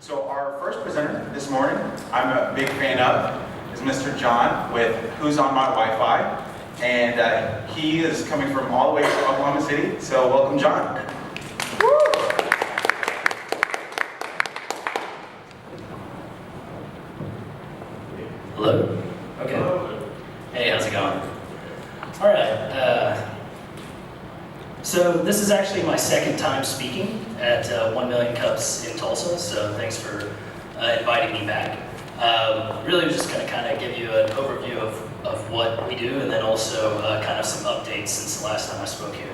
So our first presenter this morning, I'm a big fan of, is Mr. John with Who's on My Wi-Fi. And he is coming from all the way from Oklahoma City. So welcome, John. Woo! Hello? Okay. Hello. Hey, how's it going? All right. So this is actually my second time speaking at 1 Million Cups in Tulsa, so thanks for inviting me back. Really was just going to kind of give you an overview of what we do and then also kind of some updates since the last time I spoke here.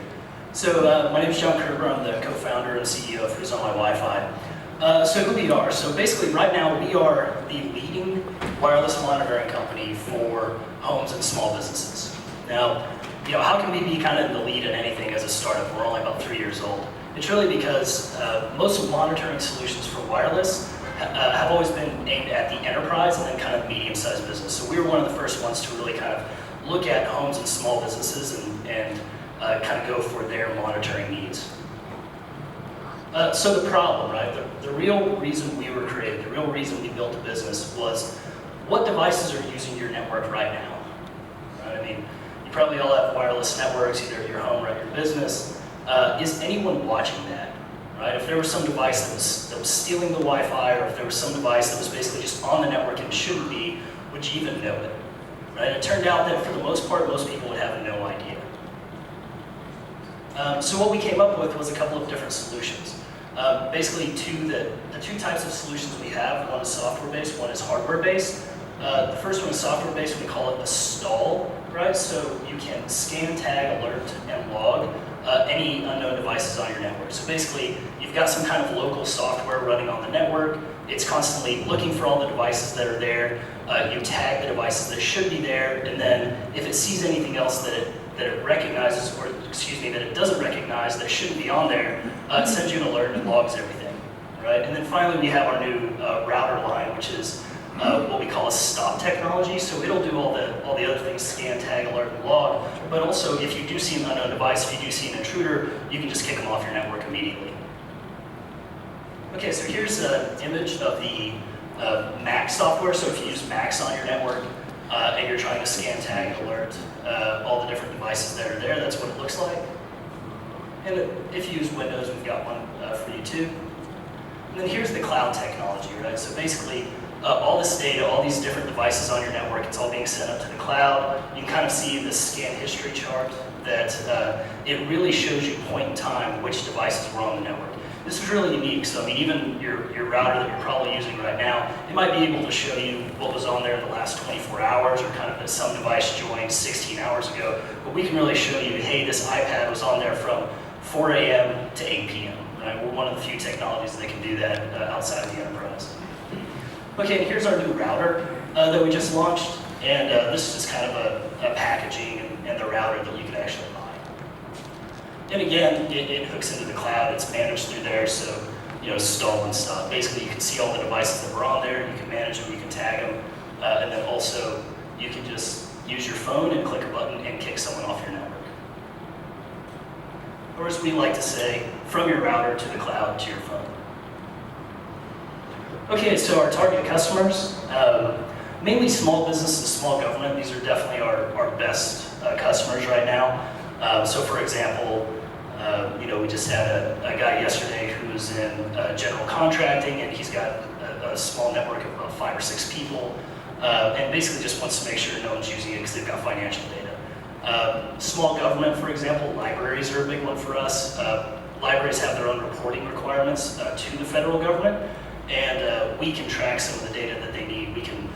So my name is John Kerber. I'm the co-founder and CEO of Who's on My Wi-Fi. So who we are. So basically right now we are the leading wireless monitoring company for homes and small businesses. Now, how can we be kind of the lead in anything as a startup? We're only about 3 years old. It's really because most monitoring solutions for wireless have always been aimed at the enterprise and then kind of medium-sized business. So we were one of the first ones to really kind of look at homes and small businesses and kind of go for their monitoring needs. So the problem, right? The real reason we were created, the real reason we built a business was what devices are using your network right now, right? I mean, you probably all have wireless networks, either at your home or at your business. Is anyone watching that, right? If there was some device that was stealing the Wi-Fi, or if there was some device that was basically just on the network and shouldn't be, would you even know it, right? It turned out that for the most part, most people would have no idea. So what we came up with was a couple of different solutions. Basically, the two types of solutions we have, one is software-based, one is hardware-based. The first one is software-based, we call it a stall, right? So you can scan, tag, alert, and log any unknown devices on your network. So basically, you've got some kind of local software running on the network. It's constantly looking for all the devices that are there. You tag the devices that should be there, and then if it sees anything else that it recognizes, or excuse me, that it doesn't recognize that shouldn't be on there, it sends you an alert and logs everything, right? And then finally, we have our new router line, which is what we call a stop technology. So it'll do all the other things, scan, tag, alert, and log. But also, if you do see an unknown device, if you do see an intruder, you can just kick them off your network immediately. Okay, so here's an image of the Mac software. So if you use Macs on your network and you're trying to scan, tag, alert all the different devices that are there, that's what it looks like. And if you use Windows, we've got one for you too. And then here's the cloud technology, right? So basically, all this data, all these different devices on your network, it's all being sent up to the cloud. You can kind of see this scan history chart that it really shows you point in time which devices were on the network. This is really unique. So I mean, even your router that you're probably using right now, it might be able to show you what was on there in the last 24 hours, or kind of that some device joined 16 hours ago. But we can really show you, hey, this iPad was on there from 4 a.m. to 8 p.m. Right? We're one of the few technologies that can do that outside of the enterprise. Okay, and here's our new router that we just launched, and this is just kind of a packaging and the router that you can actually buy. And again, it hooks into the cloud. It's managed through there, so stall and stop. Basically, you can see all the devices that were on there. You can manage them, you can tag them, and then also you can just use your phone and click a button and kick someone off your network. Or as we like to say, from your router to the cloud to your phone. Okay, so our target customers, mainly small businesses, small government. These are definitely our best customers right now. So for example, we just had a guy yesterday who was in general contracting, and he's got a small network of about 5 or 6 people, and basically just wants to make sure no one's using it because they've got financial data. Small government, for example, libraries are a big one for us. Libraries have their own reporting requirements to the federal government, and we can track some of the data that they need. We can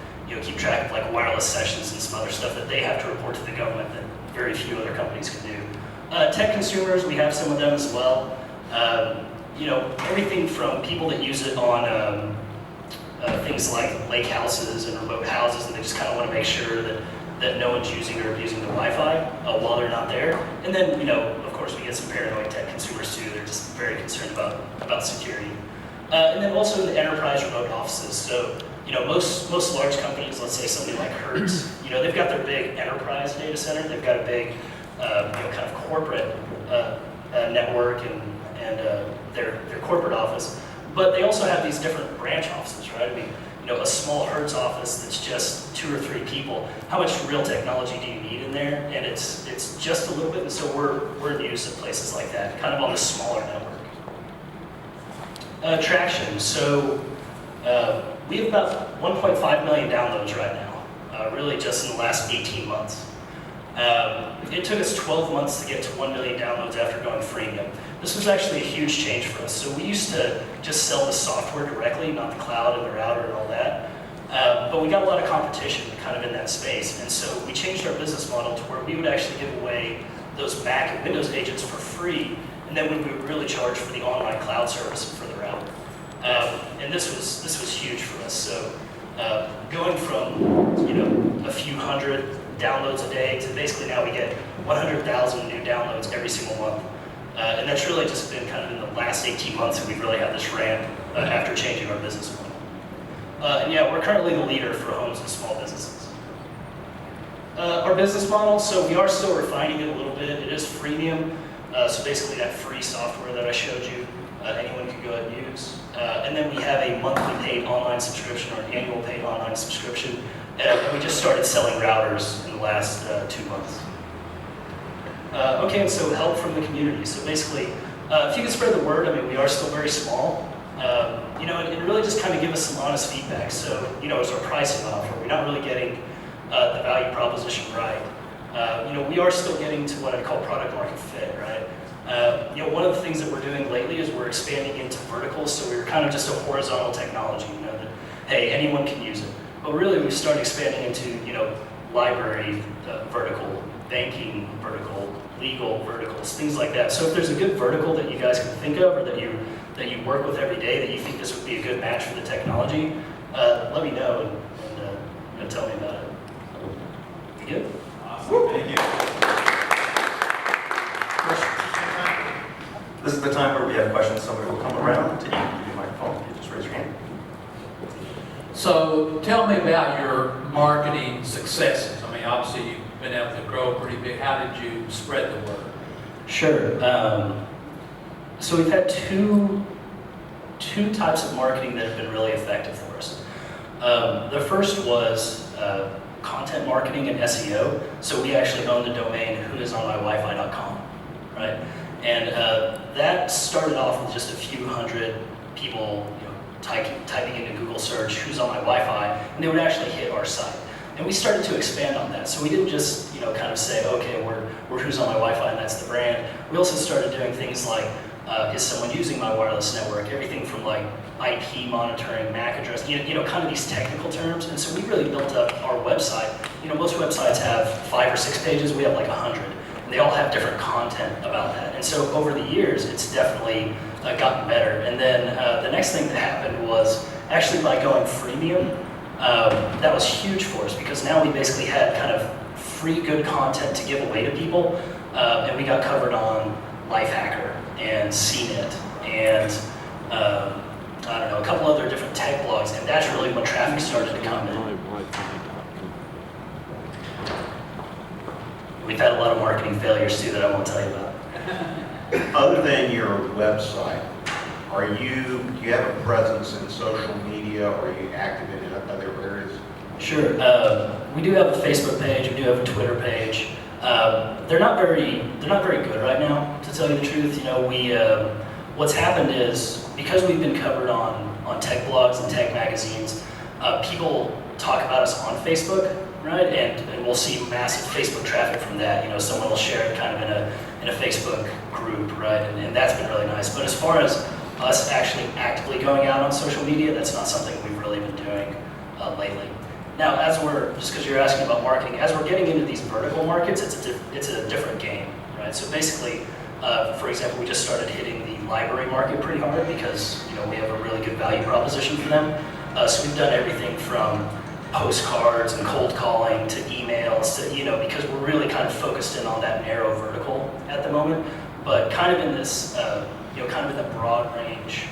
keep track of like wireless sessions and some other stuff that they have to report to the government that very few other companies can do. Tech consumers, we have some of them as well. Everything from people that use it on things like lake houses and remote houses, and they just kind of want to make sure that no one's using or abusing the Wi-Fi while they're not there. And then, of course, we get some paranoid tech consumers too. They're just very concerned about security. And then also the enterprise remote offices. So, most large companies, let's say somebody like Hertz, they've got their big enterprise data center. They've got a big, kind of corporate network and their corporate office. But they also have these different branch offices, right? I mean, a small Hertz office that's just 2 or 3 people. How much real technology do you need in there? And it's just a little bit, and so we're in use at places like that, kind of on the smaller network. Traction. So we have about 1.5 million downloads right now, really just in the last 18 months. It took us 12 months to get to 1 million downloads after going freemium. This was actually a huge change for us. So we used to just sell the software directly, not the cloud and the router and all that. But we got a lot of competition kind of in that space. And so we changed our business model to where we would actually give away those Mac and Windows agents for free. And then we would really charge for the online cloud service for the router. And this was huge for us. So going from a few hundred downloads a day to basically now we get 100,000 new downloads every single month. And that's really just been kind of in the last 18 months that we've really had this ramp after changing our business model. And yeah, we're currently the leader for homes and small businesses. Our business model, so we are still refining it a little bit. It is freemium, so basically that free software that I showed you, anyone can go ahead and use. And then we have a monthly paid online subscription or an annual paid online subscription. And we just started selling routers in the last 2 months. Okay, and so help from the community. So basically, if you can spread the word, I mean, we are still very small. And really just kind of give us some honest feedback. So, is our pricing off? Are we not really getting the value proposition right? We are still getting to what I call product market fit, right? One of the things that we're doing lately is we're expanding into verticals. So we're kind of just a horizontal technology, that, hey, anyone can use it. But really, we started expanding into, library vertical, banking vertical, legal verticals, things like that. So if there's a good vertical that you guys can think of or that you work with every day that you think this would be a good match for the technology, let me know and tell me about it. You good? Awesome, thank you. This is the time where we have questions. Somebody will come around to you, give you a microphone. You just raise your hand. So tell me about your marketing successes. I mean, obviously you've been able to grow pretty big. How did you spread the word? Sure. So we've had two types of marketing that have been really effective for us. The first was content marketing and SEO. So we actually own the domain whoisonmywifi.com, right? And that started off with just a few hundred people, typing into Google search, who's on my Wi-Fi, and they would actually hit our site. And we started to expand on that. So we didn't just, kind of say, okay, we're who's on my Wi-Fi and that's the brand. We also started doing things like, is someone using my wireless network? Everything from like IP monitoring, MAC address, kind of these technical terms. And so we really built up our website. Most websites have 5 or 6 pages. We have like 100. And they all have different content about that. And so over the years, it's definitely gotten better. And then the next thing that happened was actually by going freemium, that was huge for us because now we basically had kind of free good content to give away to people. And we got covered on Lifehacker and CNET and a couple other different tech blogs. And that's really when traffic started to come in. We've had a lot of marketing failures too that I won't tell you about. Other than your website, do you have a presence in social media, or are you active in other areas? Sure. We do have a Facebook page. We do have a Twitter page. They're not very good right now, to tell you the truth. What's happened is because we've been covered on tech blogs and tech magazines, people talk about us on Facebook, right? And we'll see massive Facebook traffic from that. Someone will share it kind of in a Facebook group, right? And that's been really nice. But as far as us actually actively going out on social media, that's not something we've really been doing lately. Now, just because you're asking about marketing, as we're getting into these vertical markets, it's a different game, right? So basically, for example, we just started hitting the library market pretty hard because we have a really good value proposition for them. So we've done everything from postcards and cold calling to emails to, because we're really kind of focused in on that narrow vertical at the moment, but kind of in this, kind of in the broad range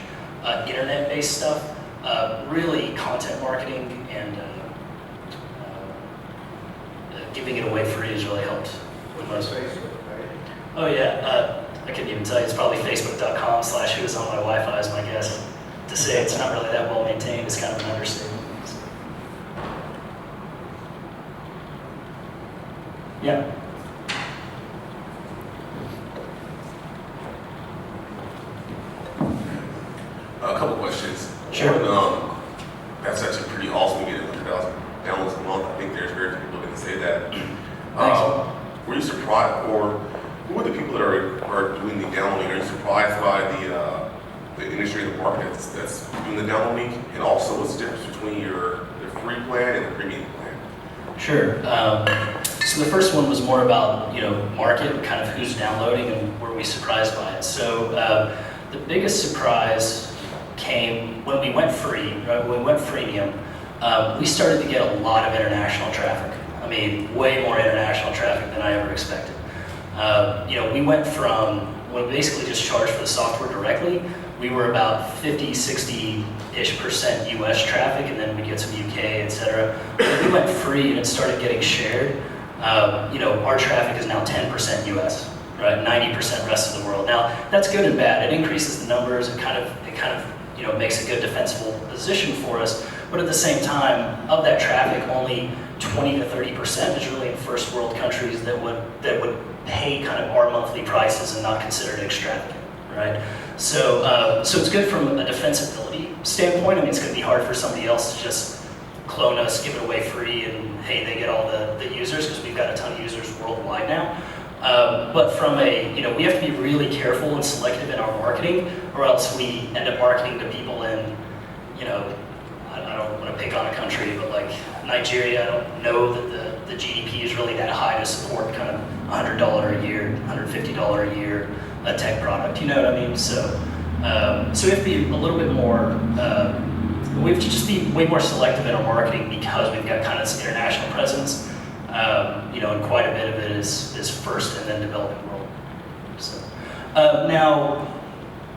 internet-based stuff, really content marketing and giving it away free has really helped with most. Oh yeah, I couldn't even tell you, it's probably facebook.com/whoisonmywifi is my guess. To say it's not really that well maintained is kind of an understatement. Yeah. A couple questions. Sure. One, that's actually pretty awesome getting 100,000 downloads a month. I think there's very few people that can say that. Were you surprised, or who are the people that are doing the downloading? Are you surprised by the industry and the market that's doing the downloading? And also, what's the difference between the free plan and the premium plan? Sure. So the first one was more about, market, kind of who's downloading and were we surprised by it. So the biggest surprise came when we went free, right? When we went freemium, we started to get a lot of international traffic. I mean, way more international traffic than I ever expected. We went from, when we basically just charged for the software directly, we were about 50, 60-ish% US traffic, and then we get some UK, et cetera. When we went free and it started getting shared, our traffic is now 10% US, right? 90% rest of the world. Now, that's good and bad. It increases the numbers. It kind of makes a good defensible position for us. But at the same time, of that traffic, only 20 to 30% is really in first world countries that would pay kind of our monthly prices and not consider it extravagant, right? So it's good from a defensibility standpoint. I mean, it's going to be hard for somebody else to just clone us, give it away free, and hey, they get all the users because we've got a ton of users worldwide now. But from we have to be really careful and selective in our marketing, or else we end up marketing to people in, I don't want to pick on a country, but like Nigeria, I don't know that the GDP is really that high to support kind of $100 a year, $150 a year a tech product. You know what I mean? So we have to be a little bit more. We have to just be way more selective in our marketing because we've got kind of this international presence. And quite a bit of it is first and then developing world. So now,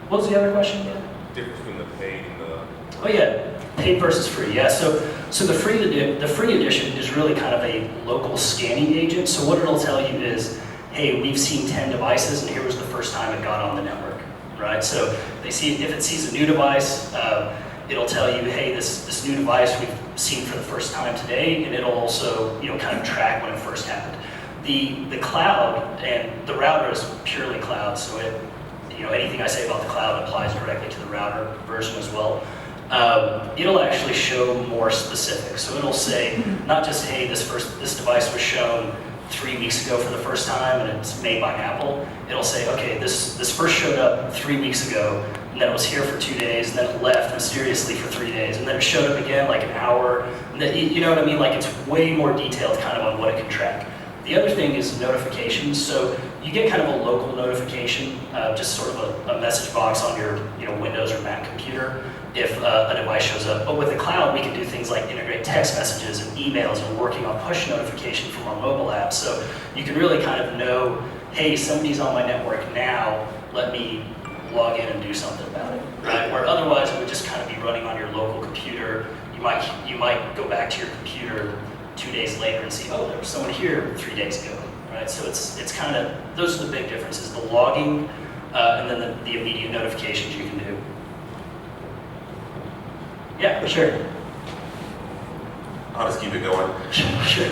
what was the other question again? Difference between the paid and the... Oh yeah, paid versus free. Yeah, so the free edition is really kind of a local scanning agent. So what it'll tell you is, hey, we've seen 10 devices, and here was the first time it got on the network, right? So if it sees a new device, it'll tell you, hey, this new device we've seen for the first time today, and it'll also kind of track when it first happened. The cloud and the router is purely cloud, so anything I say about the cloud applies directly to the router version as well. It'll actually show more specific. So it'll say not just, hey, this device was shown 3 weeks ago for the first time and it's made by Apple. It'll say, okay, this first showed up 3 weeks ago, and then it was here for 2 days, and then it left mysteriously for 3 days, and then it showed up again like an hour. You know what I mean? Like, it's way more detailed kind of on what it can track. The other thing is notifications. So you get kind of a local notification, just sort of a message box on your Windows or Mac computer if a device shows up. But with the cloud, we can do things like integrate text messages and emails, and working on push notification from our mobile app. So you can really kind of know, hey, somebody's on my network now, let me log in and do something about it, right? Where otherwise it would just kind of be running on your local computer. You might go back to your computer 2 days later and see, oh, there was someone here 3 days ago, right? So it's kind of, those are the big differences, the logging and then the immediate notifications you can do. Yeah, sure. I'll just keep it going. Sure.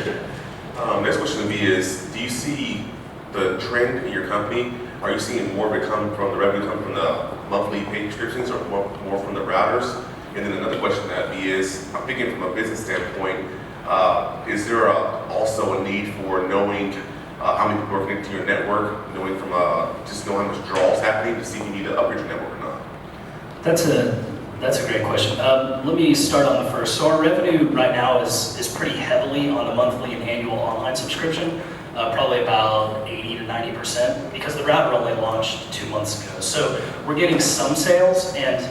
Next question to me is, do you see the trend in your company? Are you seeing more of it come from the revenue come from the monthly paid subscriptions, or more from the routers? And then another question that is, I'm thinking from a business standpoint, is there also a need for knowing how many people are connected to your network, knowing from just knowing withdrawals happening to see if you need to upgrade your network or not? That's a great question. Let me start on the first. So our revenue right now is pretty heavily on the monthly and annual online subscription, probably about 80 to 90%, because the router only launched 2 months ago. So we're getting some sales, and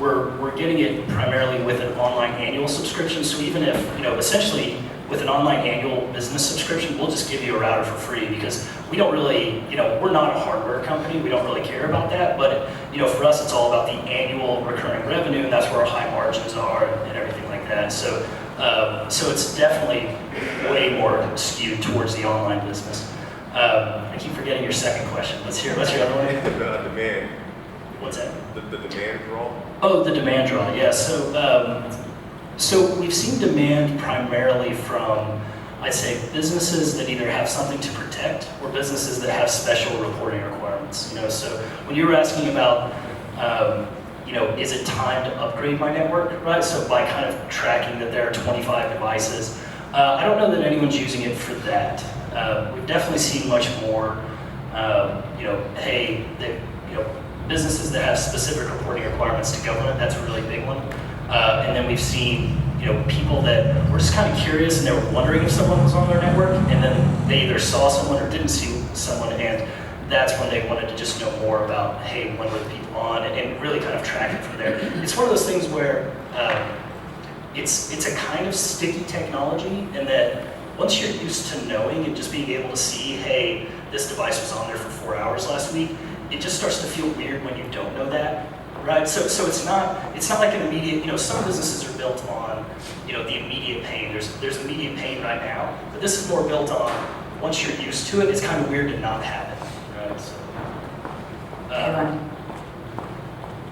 we're getting it primarily with an online annual subscription. So even if essentially with an online annual business subscription, we'll just give you a router for free, because we don't really, we're not a hardware company. We don't really care about that. But for us, it's all about the annual recurring revenue, and that's where our high margins are and everything like that. So it's definitely way more skewed towards the online business. I keep forgetting your second question. What's your other one? The demand. What's that? The demand for all? Oh, the demand draw, yeah. So we've seen demand primarily from, I'd say, businesses that either have something to protect or businesses that have special reporting requirements. So when you were asking about, is it time to upgrade my network, right? So by kind of tracking that there are 25 devices, I don't know that anyone's using it for that. We've definitely seen much more, businesses that have specific reporting requirements to government. That's a really big one. And then we've seen, people that were just kind of curious and they were wondering if someone was on their network, and then they either saw someone or didn't see someone, and that's when they wanted to just know more about, hey, when were the people on, and really kind of track it from there. It's one of those things where it's a kind of sticky technology, in that once you're used to knowing and just being able to see, hey, this device was on there for 4 hours last week, it just starts to feel weird when you don't know that, right? So it's not like an immediate, some businesses are built on, the immediate pain. There's immediate pain right now, but this is more built on, once you're used to it, it's kind of weird to not have it, right? So,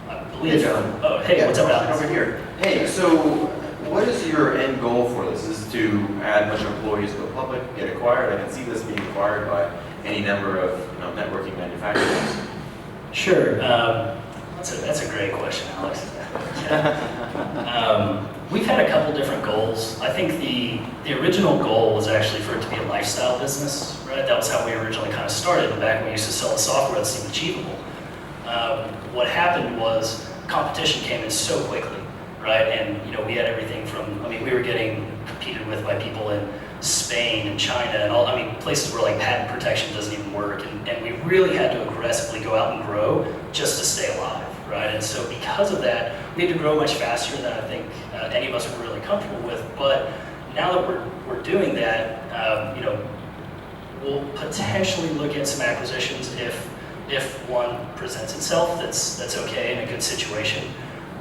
I believe. Hey, John. Oh, hey, what's up, Alex? Over here. Hey, so what is your end goal for this? Is it to add a bunch of employees to the public, get acquired? I can see this being acquired by any number of networking manufacturers. Sure. That's a great question, Alex. We've had a couple different goals. I think the original goal was actually for it to be a lifestyle business, right? That was how we originally kind of started, back when we used to sell the software that seemed achievable. What happened was competition came in so quickly, right? And we had everything from, we were getting competed with by people in Spain and China and all, places where like patent protection doesn't even work, and we really had to aggressively go out and grow just to stay alive, right? And so because of that, we had to grow much faster than I think any of us were really comfortable with. But now that we're doing that, we'll potentially look at some acquisitions if one presents itself that's okay in a good situation.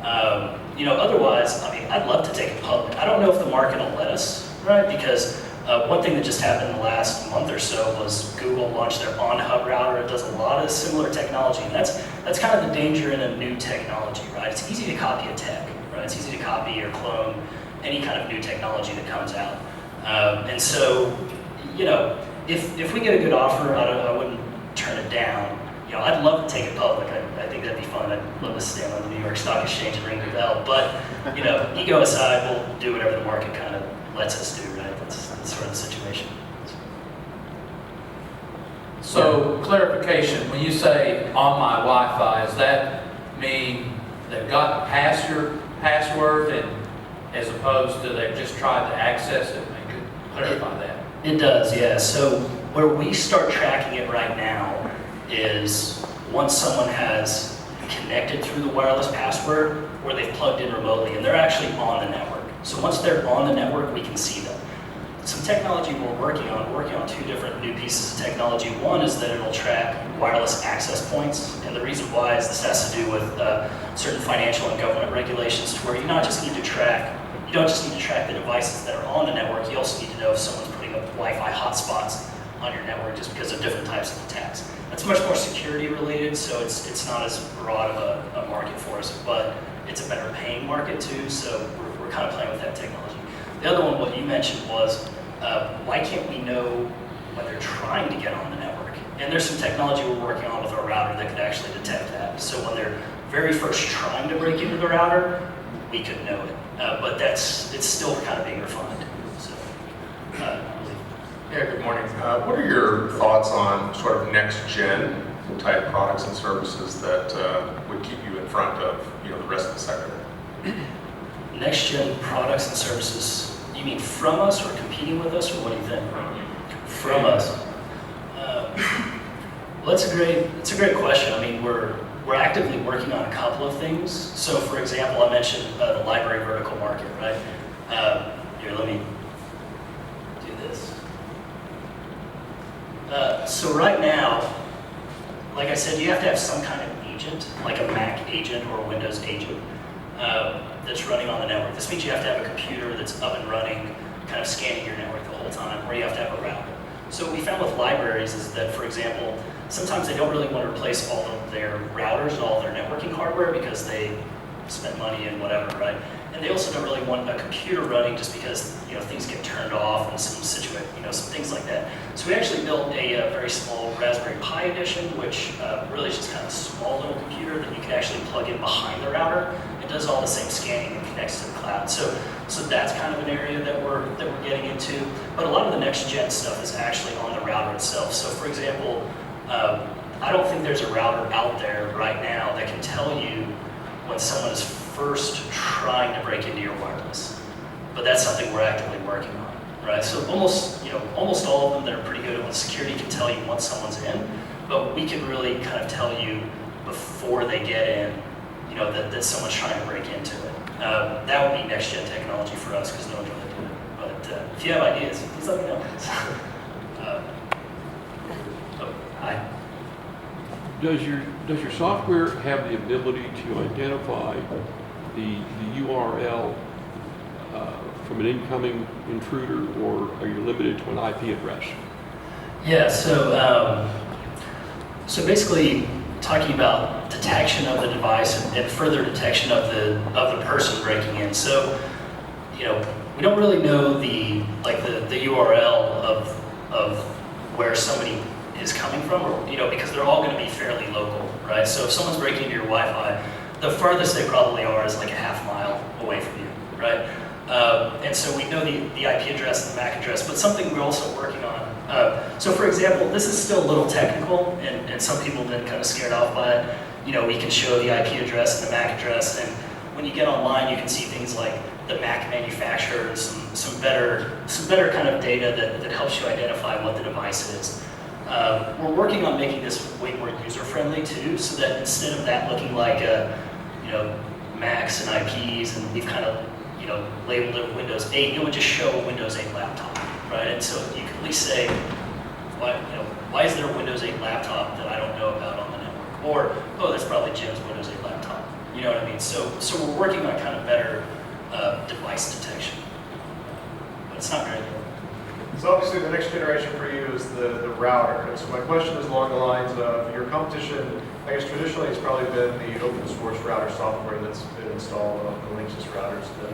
Otherwise, I'd love to take it public. I don't know if the market will let us, right? Because one thing that just happened in the last month or so was Google launched their on-hub router. It does a lot of similar technology, and that's kind of the danger in a new technology, right? It's easy to copy a tech, right? It's easy to copy or clone any kind of new technology that comes out. And so, if we get a good offer, I wouldn't turn it down. I'd love to take it public. I think that'd be fun. I'd love to stand on the New York Stock Exchange and ring the bell. But, ego aside, we'll do whatever the market kind of lets us do, right? That's sort of the situation. So clarification, when you say on my Wi-Fi, does that mean they've got past your password, and as opposed to they've just tried to access it? They could clarify that. It does, yeah. So where we start tracking it right now is once someone has connected through the wireless password, or they've plugged in remotely and they're actually on the network. So once they're on the network, we can see them. Some technology we're working on two different new pieces of technology. One is that it'll track wireless access points, and the reason why is this has to do with certain financial and government regulations, to where you don't just need to track the devices that are on the network. You also need to know if someone's putting up Wi-Fi hotspots on your network, just because of different types of attacks. That's much more security related, so it's not as broad of a market for us, but it's a better paying market too, so we're kind of playing with that technology. The other one, what you mentioned, was why can't we know when they're trying to get on the network? And there's some technology we're working on with our router that could actually detect that. So when they're very first trying to break into the router, we could know it. But it's still kind of being refined. So, Yeah, good morning. What are your thoughts on sort of next-gen type products and services that would keep you in front of the rest of the sector? Next-gen products and services, you mean from us or competing with us, or what do you think? From us. Well, it's a great question. We're actively working on a couple of things. So, for example, I mentioned the library vertical market, right? Here, let me do this. So right now, like I said, you have to have some kind of agent, like a Mac agent or a Windows agent, that's running on the network. This means you have to have a computer that's up and running, kind of scanning your network the whole time, or you have to have a router. So what we found with libraries is that, for example, sometimes they don't really want to replace all of their routers and all of their networking hardware because they spend money and whatever, right? And they also don't really want a computer running just because, you know, things get turned off and some some things like that. So we actually built a very small Raspberry Pi edition, which really is just kind of a small little computer that you can actually plug in behind the router. It does all the same scanning and connects to the cloud. So that's kind of an area that we're getting into. But a lot of the next gen stuff is actually on the router itself. So for example, I don't think there's a router out there right now that can tell you when someone is first trying to break into your wireless. But that's something we're actively working on, right? So almost all of them that are pretty good at what security can tell you once someone's in, but we can really kind of tell you before they get in, you know, that someone's trying to break into it. That would be next gen technology for us because no one's really doing it. But if you have ideas, please let me know. Hi. Does your software have the ability to identify the URL from an incoming intruder, or are you limited to an IP address? Yeah, so basically talking about detection of the device and further detection of the person breaking in. So, you know, we don't really know the URL of where somebody is coming from, or, you know, because they're all going to be fairly local, right? So if someone's breaking into your Wi-Fi, the farthest they probably are is like a half mile away from you, right? And so we know the IP address and the MAC address, but something we're also working on. So for example, this is still a little technical, and some people have been kind of scared off by it. You know, we can show the IP address and the MAC address, and when you get online, you can see things like the Mac manufacturer and some better kind of data that helps you identify what the device is. We're working on making this way more user-friendly too, so that instead of that looking like Macs and IPs, and we've kind of labeled it Windows 8, it would just show a Windows 8 laptop, right? And so you can at least say, why is there a Windows 8 laptop that I don't know about on the network? Or, oh, that's probably Jim's Windows 8 laptop. You know what I mean? So we're working on kind of better device detection, but it's not great. So obviously the next generation for you is the router. And so my question is along the lines of your competition. I guess traditionally it's probably been the open source router software that's been installed on the Linksys routers, the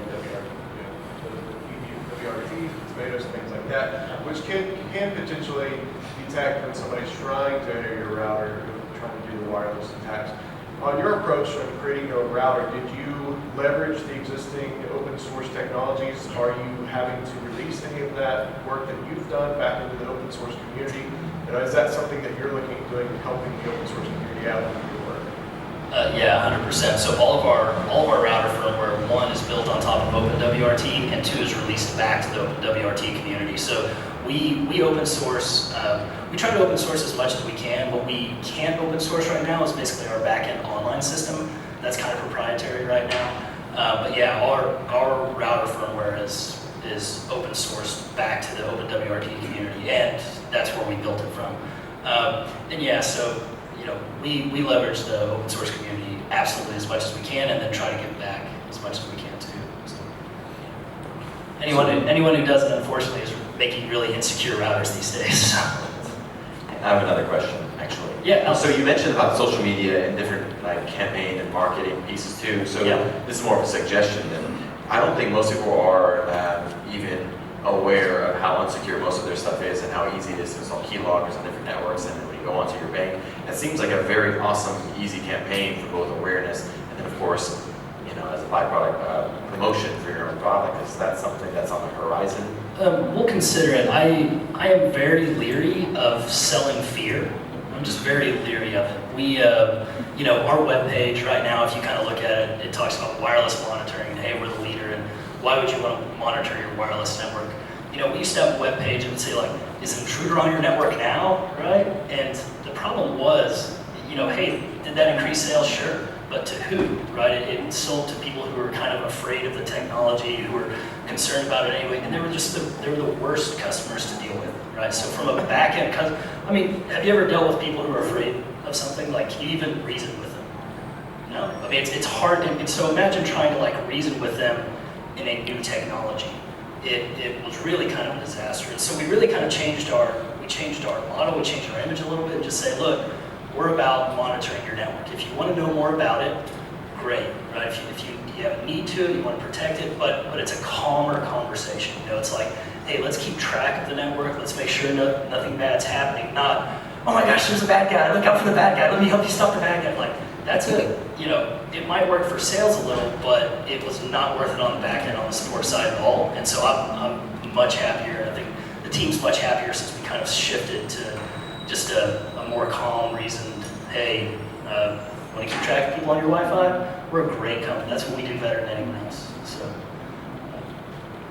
WRT, tomatoes, things like that, which can potentially detect when somebody's trying to enter your router, trying to do the wireless attacks. On your approach of creating your own router, did you leverage the existing open source technologies? Are you having to release any of that work that you've done back into the open source community? And is that something that you're looking at doing, helping the open source community out with your work? Yeah, 100%. So all of our router firmware, 1 is built on top of OpenWRT, and 2 is released back to the OpenWRT community. So we open source. We try to open source as much as we can. What we can't open source right now is basically our backend online system. That's kind of proprietary right now. But yeah, our router firmware is open sourced back to the OpenWRT community, and that's where we built it from. And yeah, so we leverage the open source community absolutely as much as we can, and then try to give back as much as we can too. So anyone who does it, unfortunately, is making really insecure routers these days. I have another question, actually. Yeah. So you mentioned about social media and different campaign and marketing pieces too. So this is more of a suggestion. And I don't think most people are even aware of how unsecure most of their stuff is and how easy it is to install keyloggers on different networks. And then when you go onto your bank, it seems like a very awesome, easy campaign for both awareness and then, of course, as a byproduct, promotion for your own product. Is that something that's on the horizon? We'll consider it. I am very leery of selling fear. I'm just very leery of it. We, our webpage right now, if you kind of look at it, it talks about wireless monitoring. Hey, we're the leader, and why would you want to monitor your wireless network? We used to have a webpage and would say is an intruder on your network now, right? And the problem was, hey, did that increase sales? Sure. But to who, right? It sold to people who were kind of afraid of the technology, who were concerned about it anyway, and they were the worst customers to deal with, right? So from a back end, have you ever dealt with people who are afraid of something? Can you even reason with them? No. It's hard, and so imagine trying to reason with them in a new technology. It was really kind of a disaster. And so we really kind of changed our model, we changed our image a little bit, and just say, look, we're about monitoring your network. If you want to know more about it, great, right? If you have a need to it, you want to protect it, but it's a calmer conversation. You know, it's like, hey, let's keep track of the network. Let's make sure nothing bad's happening. Not, oh my gosh, there's a bad guy. Look out for the bad guy. Let me help you stop the bad guy. Like, that's you know, it might work for sales a little, but it was not worth it on the back end on the support side at all. And so I'm much happier. I think the team's much happier since we kind of shifted to just a more calm, reasoned, hey, want to keep track of people on your Wi-Fi? We're a great company. That's what we do better than anyone else. So,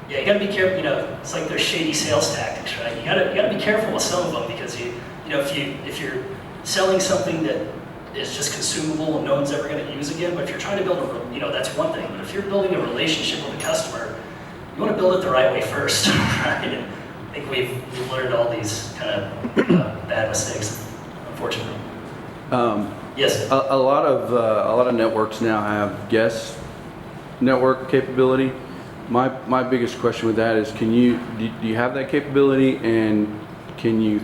yeah, you got to be careful. You know, it's like there's shady sales tactics, right? You got to be careful with some of them because you know, if you're selling something that is just consumable and no one's ever going to use again, but if you're trying to build a, you know, that's one thing. But if you're building a relationship with a customer, you want to build it the right way first, right? And I think we've learned all these kind of bad mistakes, unfortunately. Yes. A lot of networks now have guest network capability. My biggest question with that is, do you have that capability, and can you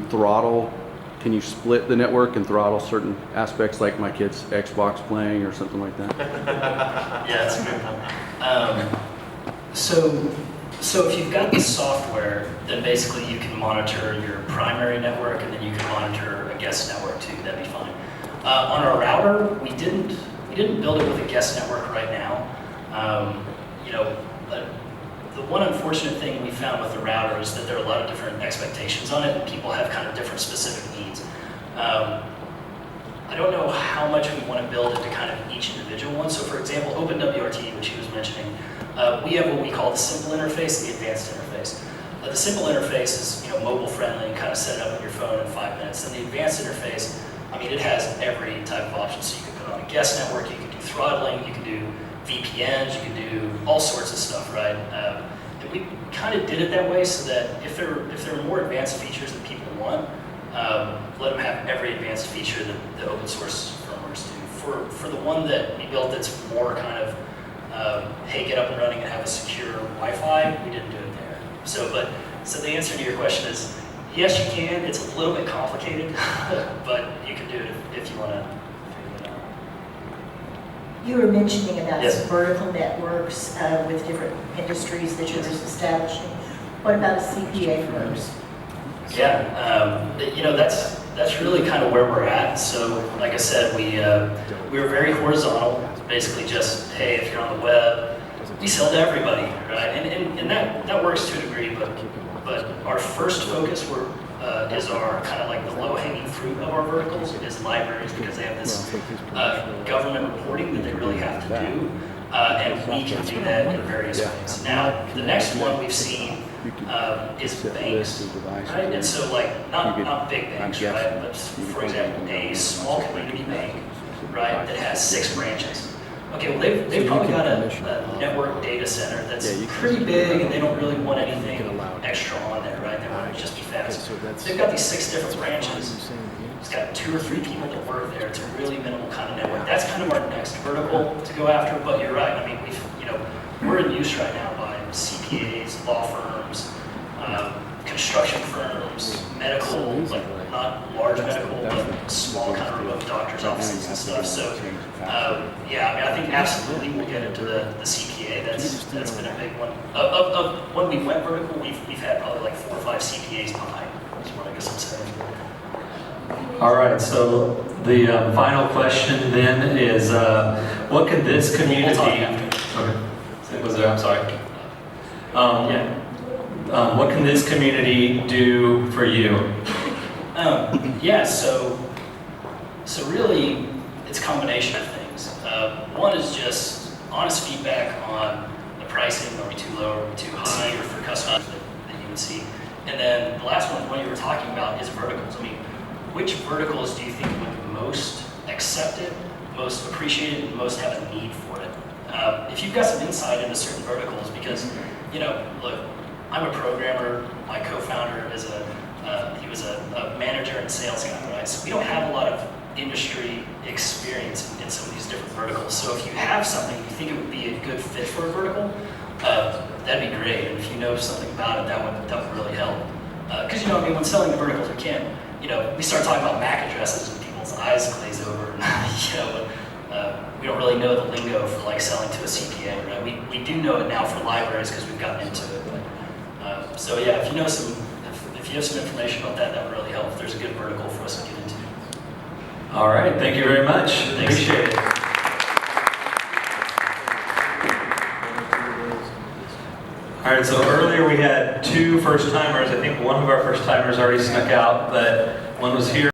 split the network and throttle certain aspects, like my kid's Xbox playing or something like that? Yeah, that's a good one. So if you've got the software, then basically you can monitor your primary network, and then you can monitor a guest network too. That'd be fine. On our router, we didn't build it with a guest network right now. You know, the one unfortunate thing we found with the router is that there are a lot of different expectations on it, and people have kind of different specific needs. I don't know how much we want to build into kind of each individual one. So for example, OpenWRT, which he was mentioning, we have what we call the simple interface and the advanced interface. The simple interface is, you know, mobile friendly, and kind of set it up on your phone in 5 minutes. And the advanced interface, I mean, it has every type of option. So you can put on a guest network, you can do throttling, you can do VPNs, you can do all sorts of stuff, right? And we kind of did it that way so that if there are more advanced features that people want, let them have every advanced feature that the open source firmwares do. For the one that we built that's more kind of, hey, get up and running and have a secure Wi-Fi, we didn't do it there. So the answer to your question is, yes, you can. It's a little bit complicated, but you can do it if you want to figure it out. You were mentioning about Yes. some vertical networks with different industries that you're establishing. What about CPA firms? Yeah, you know, that's really kind of where we're at. So, like I said, we were very horizontal. Basically, just hey, if you're on the web, we sell to everybody, right? And that works to a degree, but our first focus is our kind of like the low-hanging fruit of our verticals is libraries, because they have this government reporting that they really have to do, and we can do that in various ways. Now, the next one we've seen is banks, right? And so like not big banks, right? But for example, a small community bank, right, that has 6 branches. Okay, well they've probably got a network data center that's pretty big, and they don't really want anything extra on there, right? They want it to just be fast. They've got these 6 different branches. It's got 2 or 3 people that work there. It's a really minimal kind of network. That's kind of our next vertical to go after. But you're right. I mean, we're in use right now by CPAs, law firms, construction firms, medical, like not large medical, but small kind of remote doctors' offices and stuff. So, yeah, I mean, I think absolutely we'll get into the CPA. That's been a big one. Of when we went vertical, we've had probably like 4 or 5 CPAs behind. Is what I guess I'm saying. All right. So the final question then is, what could this community? We'll talk after. Okay. Was there? I'm sorry. Yeah. What can this community do for you? Yeah, so really, it's a combination of things. One is just honest feedback on the pricing. Are we too low, are we too high, or for customers that you would see. And then the last one you were talking about, is verticals. I mean, which verticals do you think would most accept it, most appreciate it, and most have a need for it? If you've got some insight into certain verticals, because, you know, look, I'm a programmer. My co-founder is he was a manager and sales guy, right? So we don't have a lot of industry experience in some of these different verticals. So if you have something you think it would be a good fit for a vertical, that'd be great. And if you know something about it, that would really help. Because you know, I mean, when selling the verticals, we can't, you know, we start talking about MAC addresses and people's eyes glaze over. And, you know, we we don't really know the lingo for like selling to a CPA, right? We do know it now for libraries because we've gotten into it. But, so yeah, if you know if you have some information about that, that would really help. There's a good vertical for us to get into. All right, thank you very much. Thanks. Appreciate it. All right, so earlier we had 2 first-timers. I think one of our first-timers already snuck out, but one was here.